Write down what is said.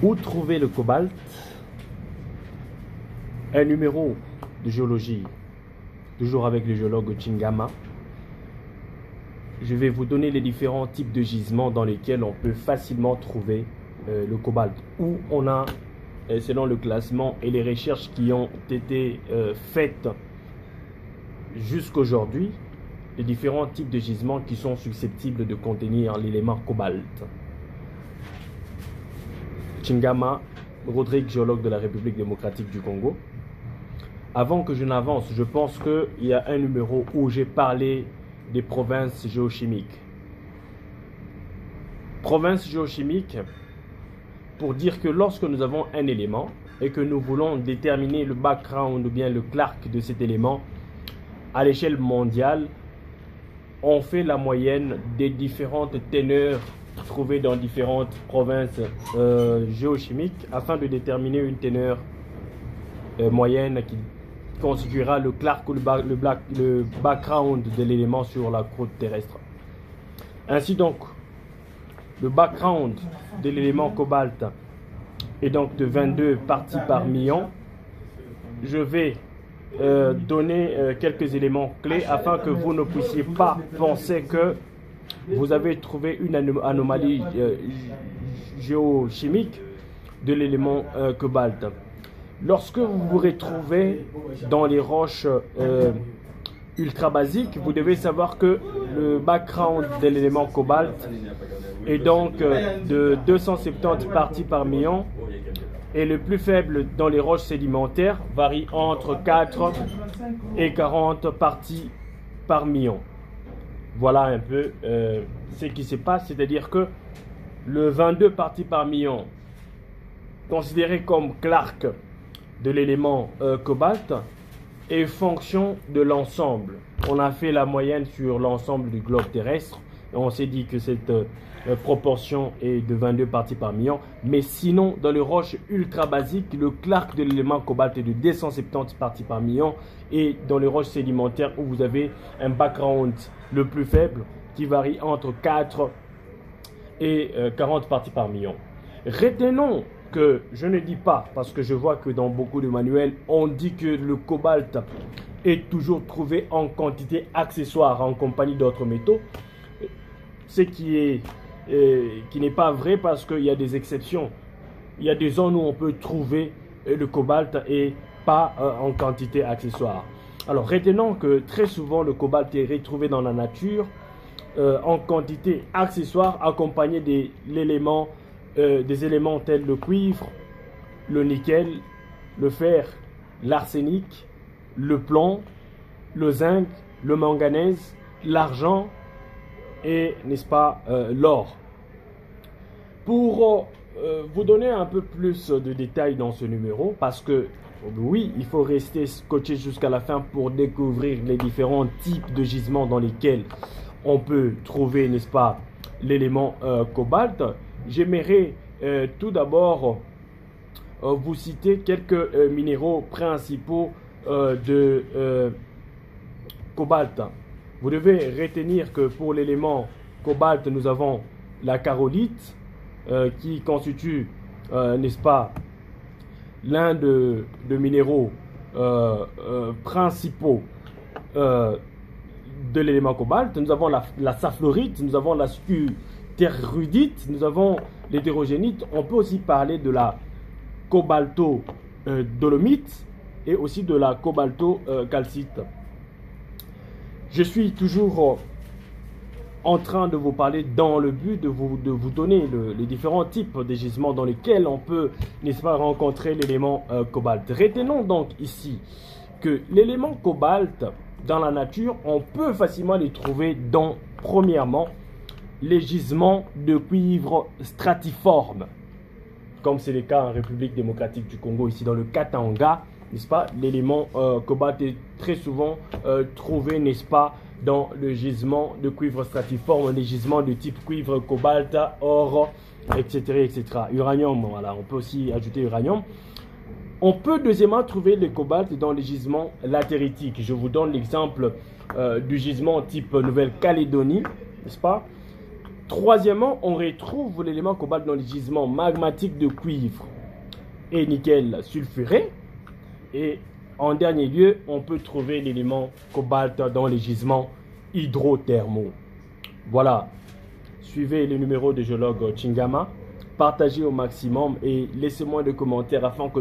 Où trouver le cobalt? Un numéro de géologie, toujours avec le géologue Chingama. Je vais vous donner les différents types de gisements dans lesquels on peut facilement trouver le cobalt. Où on a, selon le classement et les recherches qui ont été faites jusqu'aujourd'hui, les différents types de gisements qui sont susceptibles de contenir l'élément cobalt. Chingama, Rodrigue, géologue de la République démocratique du Congo. Avant que je n'avance, je pense qu'il y a un numéro où j'ai parlé des provinces géochimiques. Provinces géochimiques, pour dire que lorsque nous avons un élément et que nous voulons déterminer le background ou bien le Clark de cet élément à l'échelle mondiale, on fait la moyenne des différentes teneurs trouvées dans différentes provinces géochimiques afin de déterminer une teneur moyenne qui constituera le Clark ou le background de l'élément sur la croûte terrestre. Ainsi donc, le background de l'élément cobalt est donc de 22 parties par million. Je vais donner quelques éléments clés afin que vous ne puissiez pas penser que vous avez trouvé une anomalie géochimique de l'élément cobalt. Lorsque vous vous retrouvez dans les roches ultra basiques, vous devez savoir que le background de l'élément cobalt est donc de 270 parties par million et le plus faible dans les roches sédimentaires varie entre 4 et 40 parties par million. Voilà un peu ce qui se passe, c'est-à-dire que le 22 parties par million, considéré comme Clark de l'élément cobalt, est fonction de l'ensemble. On a fait la moyenne sur l'ensemble du globe terrestre et on s'est dit que cette proportion est de 22 parties par million, mais sinon dans les roches ultra basiques, le Clark de l'élément cobalt est de 270 parties par million, et dans les roches sédimentaires où vous avez un background le plus faible qui varie entre 4 et 40 parties par million. Retenons que je ne dis pas, parce que je vois que dans beaucoup de manuels, on dit que le cobalt est toujours trouvé en quantité accessoire en compagnie d'autres métaux, ce qui n'est pas vrai parce qu'il y a des exceptions. Il y a des zones où on peut trouver le cobalt et pas en quantité accessoire. Alors retenons que très souvent le cobalt est retrouvé dans la nature en quantité accessoire accompagné des éléments tels le cuivre, le nickel, le fer, l'arsenic, le plomb, le zinc, le manganèse, l'argent et, n'est-ce pas, l'or. Pour vous donner un peu plus de détails dans ce numéro, parce que oui, il faut rester scotché jusqu'à la fin pour découvrir les différents types de gisements dans lesquels on peut trouver, n'est-ce pas, l'élément cobalt. J'aimerais tout d'abord vous citer quelques minéraux principaux de cobalt. Vous devez retenir que pour l'élément cobalt, nous avons la carolite qui constitue, n'est-ce pas, l'un de minéraux principaux de l'élément cobalt. Nous avons la saphlorite, nous avons la scuterudite, nous avons l'hétérogénite. On peut aussi parler de la cobalto-dolomite et aussi de la cobalto-calcite. Je suis toujours en train de vous parler dans le but de vous donner les différents types de gisements dans lesquels on peut, n'est-ce pas, rencontrer l'élément cobalt. Retenons donc ici que l'élément cobalt dans la nature, on peut facilement les trouver dans, premièrement, les gisements de cuivre stratiforme, comme c'est le cas en République démocratique du Congo, ici dans le Katanga, n'est-ce pas, l'élément cobalt est très souvent trouvé, n'est-ce pas, dans le gisement de cuivre stratiforme, les gisements de type cuivre, cobalt, or, etc., etc. Uranium, voilà, on peut aussi ajouter uranium. On peut deuxièmement trouver le cobalt dans les gisements latéritiques. Je vous donne l'exemple du gisement type Nouvelle-Calédonie, n'est-ce pas? Troisièmement, on retrouve l'élément cobalt dans les gisements magmatiques de cuivre et nickel sulfuré. Et en dernier lieu, on peut trouver l'élément cobalt dans les gisements hydrothermaux. Voilà. Suivez le numéro de géologue Chingama, partagez au maximum et laissez-moi des commentaires afin que nous